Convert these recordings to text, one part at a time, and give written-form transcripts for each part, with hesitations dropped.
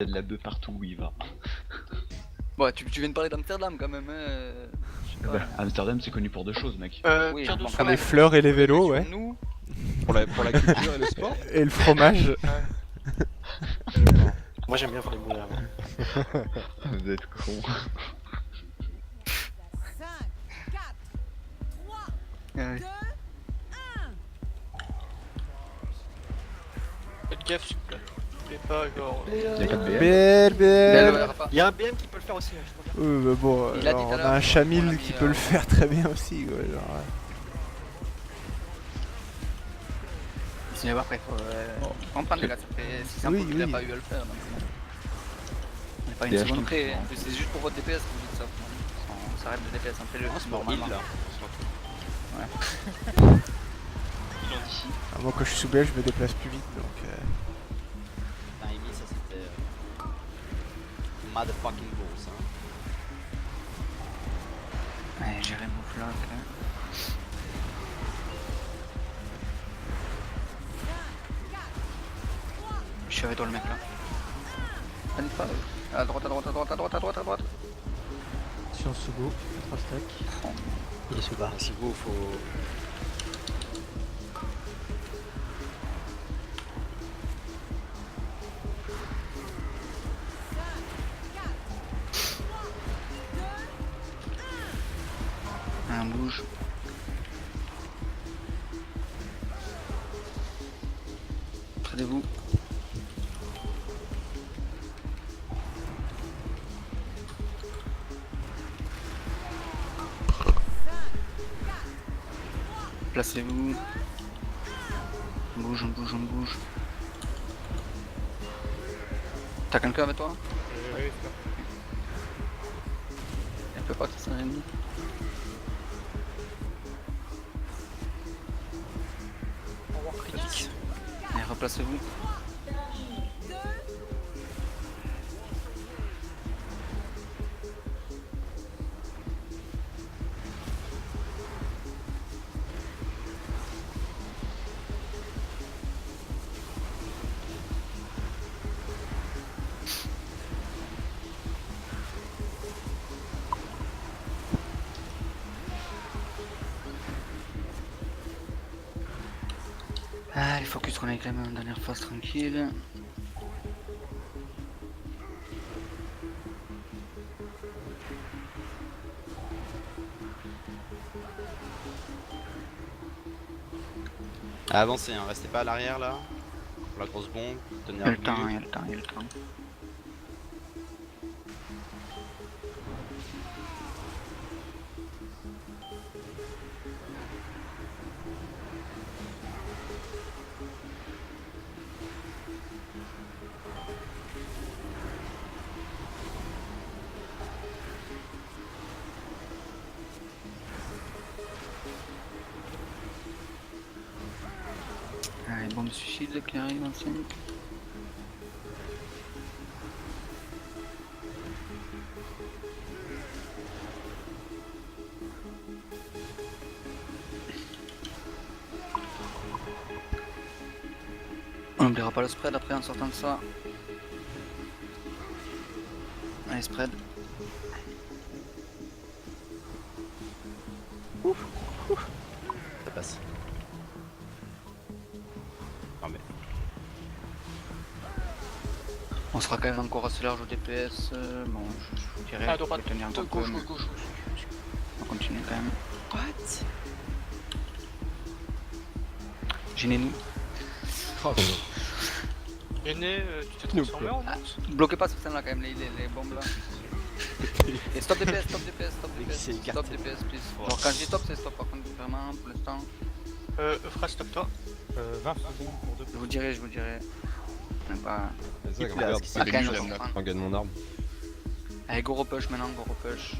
a de la bœuf partout où il va. Bon, tu viens de parler d'Amsterdam quand même, hein. Je sais pas. Bah, Amsterdam c'est connu pour deux choses, mec. Oui, Pierre bon, de quand Soul. même. Les fleurs et les vélos, ouais. Nous, Pour la culture et le sport. Et le fromage. Moi j'aime bien faire les moulins avant. Vous êtes cons. 5, 4, 3, ouais. 2, Faites gaffe s'il vous plaît. N'oubliez pas genre. Il y a 4 BM. BL, BL, BL. ouais, pas. Il y a un BM qui peut le faire aussi, je crois bien. Mais bon, Il a dit tout à on l'heure, a un on Chamil l'a qui mis, peut le faire très bien aussi, ouais, genre, ouais. Sinon, après, faut comprendre les gars, ça fait 600 Oui, fois qu'il a oui. pas eu à le faire. Donc, on n'est pas une DH seconde qui près, prend. hein. C'est juste pour votre DPS que vous dites ça. On s'arrête de DPS, on fait le C'est pour normalement. heal là. Ah, moi quand je suis sous BL, je me déplace plus vite, donc... Putain, Amy, ça c'était. Motherfucking boss, hein. Ouais, gérer mon floc. Je suis avec toi le mec là. Allez, pas. À droite, à droite, à droite, à droite, à droite, à droite. Sur Sugo, 3 stacks. Il est sous bas. Si vous, faut. Un bouge. Près de vous. Placez-vous. On bouge, on bouge, on bouge. T'as quelqu'un avec toi? Oui, Elle peut pas qu'il s'en ennemi. critique. Allez, replacez-vous. Allez, focus qu'on a quand même une dernière phase tranquille. Avancez, hein, restez pas à l'arrière là. Pour la grosse bombe, tenez Il y a un le temps, il y a le temps, il y a le temps. Allez, bombe suicide qui arrive en 5. On n'oubliera pas le spread après en sortant de ça. Allez, spread. Ça passe. Non mais. On sera quand même encore assez large au DPS. Bon, je vous dirais. À droite, faut tenir un de peu, gauche, mais gauche, gauche. on continue quand même. What? Gênez-nous. Aîné, tu t'es transformé en ours? Bloquez pas cette scène là quand même, les bombes là. Et stop DPS, stop DPS, stop DPS, C'est stop écarté. DPS, please. Genre quand je dis stop, c'est stop par contre, vraiment pour l'instant. Euphrase, stop toi. 20 secondes pour 2. Je vous dirai, je vous dirai. Même pas. Vas-y, là, regarde, ce c'est qui que s'est je passé, gagne- on gagne mon arme. Allez, go repush maintenant, go repush.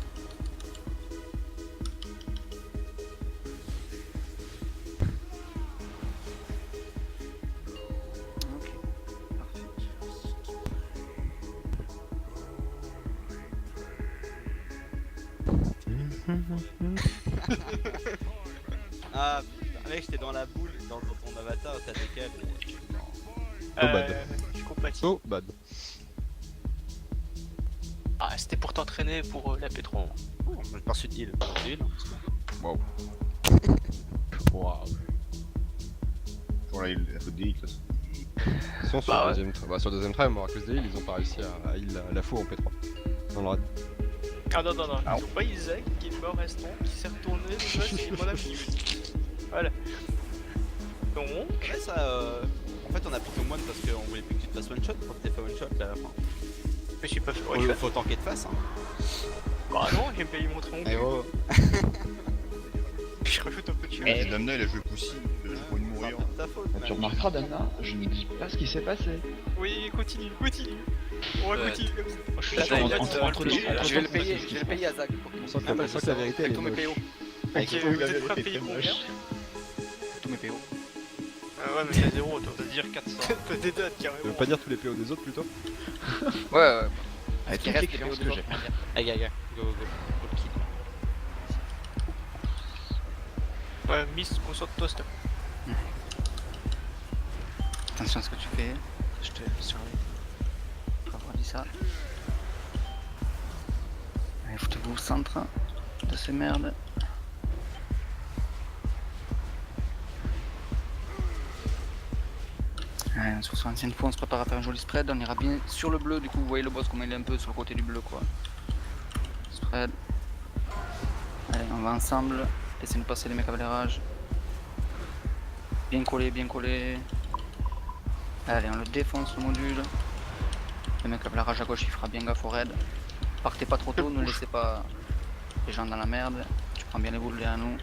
Ok, parfait. Ah, mec, j'étais dans la boule, dans ton avatar, t'as décalé. Euh, je compatis. Oh, bad. Ah, c'était pour t'entraîner pour la P3. Oh, j'ai pas reçu de heal. Waouh. Waouh. Bon là, il a fait des hits là. Ils sont sur, Bah le ouais. deuxième sur le deuxième try, à cause des heals, ils ont pas réussi à heal la faux en P3. Dans le raid. Ah non, non, non, Ah. ils ont pas Isaac qui est mort restant, qui s'est retourné, le boss il est mon ami. Voilà. Donc, Ouais, ça. En fait, on a pris ton moine parce qu'on voulait plus que tu te fasses one shot pour que t'aies fait one shot là à la fin. je me suis pas fait Faut, one shot. faut tanker de face. Hein. Bah non, j'ai pas y montrer mon Eh cul. oh. Je rajoute un peu de Et chute. Damna, il a joué Pussy, il a joué pour une mourir. C'est ta faute. Tu remarqueras, Damna, je ne dis pas ce qui s'est passé. Oui, continue, continue. On va Ouais. continuer comme ça. Je suis Attends, sûr, il y a entre de- les- Je vais le payer, je vais le payer à Zach. On sent que la vérité elle Avec est tous mes moche. PO. Ok, Je vous trouve la êtes prêts à vérité payer très combien? moche. Tous mes PO. Ah ouais, mais t'as zéro, toi. C'est-à-dire 400. T'as des dates Tu veux carrément. pas dire tous les PO des autres plutôt? Ouais, ouais. Avec Qui toute reste les PO l'expérience des que autres, j'ai. on va dire. Allez, gaga, go, go, go. Go le kill. Ouais, Miss, concentre-toi, stop. Attention à ce que tu fais. Je te surveille. Faut avoir dit ça. Allez, foutez-vous au centre de ces merdes. Allez, on se reçoit ancienne fois, on se prépare à faire un joli spread, on ira bien sur le bleu, du coup vous voyez le boss comme il est un peu sur le côté du bleu quoi. Spread. Allez, on va ensemble, essayez de passer les mecs avec les rages. Bien collé, bien collé. Allez, on le défonce le module. Le mec avec la rage à gauche il fera bien gaffe au raid. Partez pas trop tôt, ne laissez pas les gens dans la merde. Tu prends bien les boules derrière nous.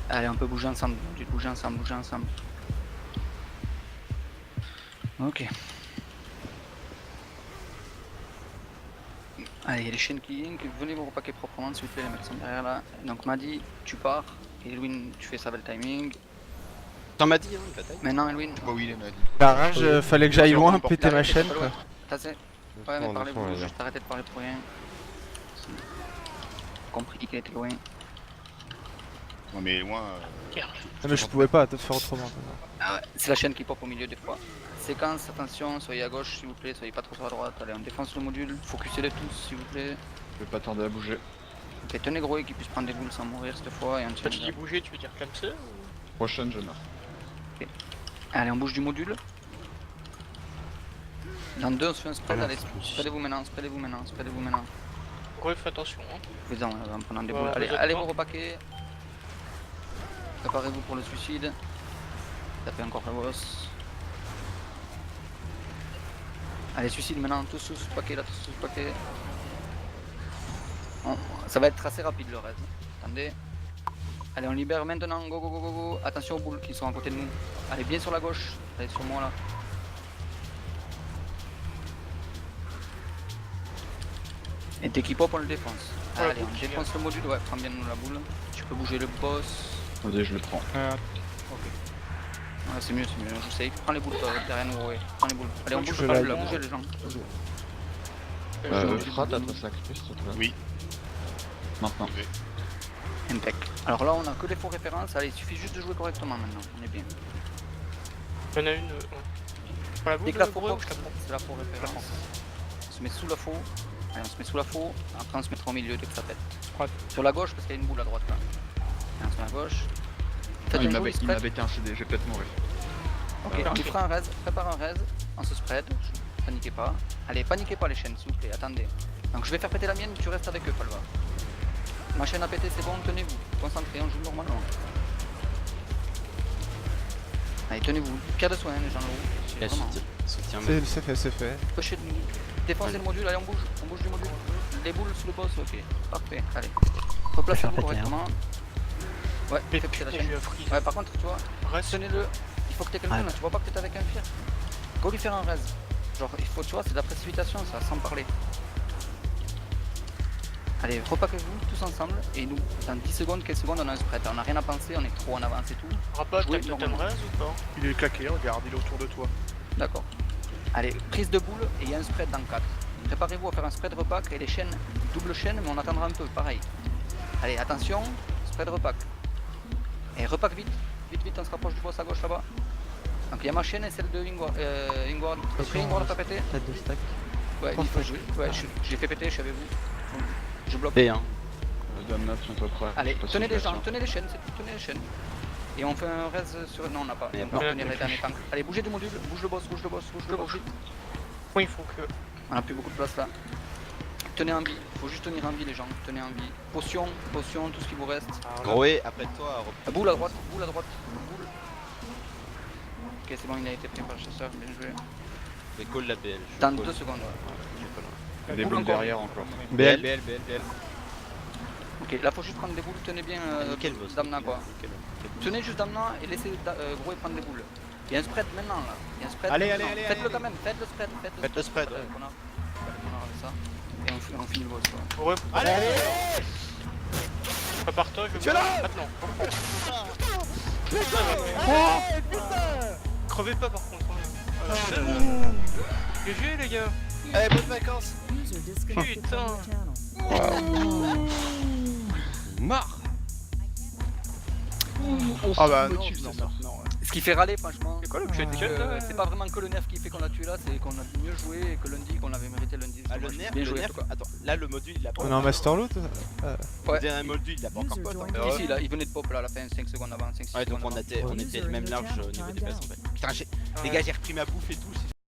Allez, on peut bouger ensemble, bouger ensemble, bouger ensemble. Ok. Allez, les chaînes qui venez vous repaquer proprement s'il vous plaît, les mecs sont derrière là. Donc Madi, tu pars, et Elwin, tu fais ça avec le timing. T'en m'as dit, hein, bataille. Maintenant Elwin, Je sais pas où il est, mais La rage, fallait que j'aille loin, péter ma Arrêtez, chaîne pas quoi. loin. T'as c'est. Ouais, mais parlez-vous, les gars. juste arrêtez de parler pour rien. Compris qu'il était loin. Ouais, mais loin. Ah, mais je pouvais pas te faire autrement. Ah ouais, c'est la chaîne qui pop au milieu des fois. Séquence, attention, soyez à gauche s'il vous plaît, soyez pas trop sur la droite. Allez, on défonce le module, focussez-les tous s'il vous plaît. Je vais pas tarder à bouger. Ok, tenez gros et qu'il puisse prendre des boules sans mourir cette fois et on Quand tient. tu dis bouger, tu veux dire clamser Prochaine, je meurs. Allez, on bouge du module. Dans deux, on se fait un spread. Allez, spreadez-vous maintenant, spreadez-vous maintenant, spreadez-vous maintenant. Ouais, fais attention. Hein. Fais-en, en prenant des Ouais, boules. Allez, vous êtes allez pas. vous repaquer. Préparez-vous pour le suicide. Tapez encore le boss. Allez, suicide maintenant, tous sous paquet là, tous sous paquet. Bon, ça va être assez rapide le reste. Attendez. Allez, on libère maintenant, go go go go go. Attention aux boules qui sont à côté de nous. Allez, bien sur la gauche. Allez, sur moi là. Et dès qu'il pop, on le défonce. Ouais, Allez, on défonce le module, ouais, prends bien nous la boule. Tu peux bouger le boss. Attendez, je le prends. Ouais, c'est mieux, je sais. Prends les boules, toi, derrière nous, ouais. Prends les boules. Allez, on Je bouge vais pas là. là, bougez les gens. Frat, à toi sacrifice, s'il te plaît. Oui. Maintenant. Impec. Alors là, on a que des faux références. Allez, il suffit juste de jouer correctement maintenant. On est bien. Il y en a une. Pour la boule, Dès que la le faux gros, pop, c'est la faux référence. On se met sous la faux. Allez, on se met sous la faux. Après, on se mettra au milieu dès que ça pète. Ouais. Sur la gauche, parce qu'il y a une boule à droite là. Allez, on se met à gauche. Faites Il un m'avait joli spread. été un CD, je vais peut-être mourir. Ok, on fera un raise, prépare un raise, on se spread, paniquez pas. Allez, paniquez pas les chaînes s'il vous plaît, attendez. Donc je vais faire péter la mienne, tu restes avec eux, Falva. Ma chaîne a pété, c'est bon, tenez-vous, concentrez, on joue normalement. Allez, tenez-vous, pierre de soin les gens là-haut. La Vraiment. soutien. C'est fait, c'est fait. Cochez de nous. Défoncez le module, allez on bouge du module. Les boules sous le boss, ok, parfait, allez. Replacez-vous correctement. Ouais, fais péter la J'ai chaîne. eu un freeze. Ouais, par contre, tu vois, Reste. tenez-le, il faut que t'aies quelqu'un là, tu vois pas que t'es avec un fier. Go lui faire un raise. Genre, il faut, tu vois, c'est de la précipitation ça, sans parler. Allez, repaquez-vous tous ensemble et nous, dans 10 secondes, 15 secondes, on a un spread. On a rien à penser, on est trop en avance et tout. Rabat, Jouez t'as le normalement. raise ou pas? Il est claqué, regarde, il est autour de toi. D'accord. Allez, prise de boule et il y a un spread dans 4. Préparez-vous à faire un spread repack et les chaînes, double chaîne, mais on attendra un peu, pareil. Allez, attention, spread repack. Et repack vite, vite, on se rapproche du boss à gauche là-bas. Donc il y a ma chaîne et celle de Ingward. T'es prêt Ingward à pas péter? Tête de stack. Ouais, il faut jouer. Ouais, je l'ai fait péter, je suis avec vous. Je bloque. B1. Dame 9, sont à peu près. Allez, Je sais pas si tenez je les vais gens, faire. tenez les chaînes, c'est tout, tenez les chaînes. Et on fait un raise sur. Non, on n'a pas. Mais On peut pas. tenir les derniers tanks. Allez, bougez du module, bouge le boss, bouge le boss, bouge le boss. Bon, il faut que. On a plus beaucoup de place là. Tenez en vie, faut juste tenir en vie les gens, tenez en vie. Potion, potion, tout ce qui vous reste. Alors là, Groé, après toi, Boule à droite, boule à droite, boule. Ok, c'est bon, il a été pris par le chasseur, bien joué. mais call la BL. Dans 2 secondes, ouais. Il y a des Boule blocs encore. derrière encore. BL, BL, BL, BL. Ok, là faut juste prendre des boules, tenez bien Nickel, boss. Damna quoi. Nickel. Tenez juste Damna et laissez Gros prendre des boules. Il y a un spread maintenant là. Il y a un spread. Allez, maintenant. allez, allez, Faites-le allez. quand même, faites le spread. Faites le spread, Faites ouais. qu'on a avec ça. Et on finit le boss quoi. ouais, Allez, allez. prépare-toi, je vais maintenant. Crevez pas par contre. Voilà. GG les gars. Allez, bonnes vacances. User disconnected Putain. from your channel. Marre. Ah bah non, motive, non, c'est ça. non, ouais. Ce qui fait râler franchement. C'est quoi l'objectif là C'est pas vraiment que le nerf qui fait qu'on a tué là, c'est qu'on a mieux joué et que lundi qu'on avait mérité lundi. Ah, le Dommage. nerf, Bien joué, en tout cas. attends, là le module il a pas On est en Master Loot Le dernier module il a pas encore User pote. joined hein. your Si, là, il venait de pop là à la fin, 5 secondes avant, 5 Ouais, donc secondes on avant. était le même large au niveau des bases en fait. Putain, les gars, j'ai repris ma bouffe et tout,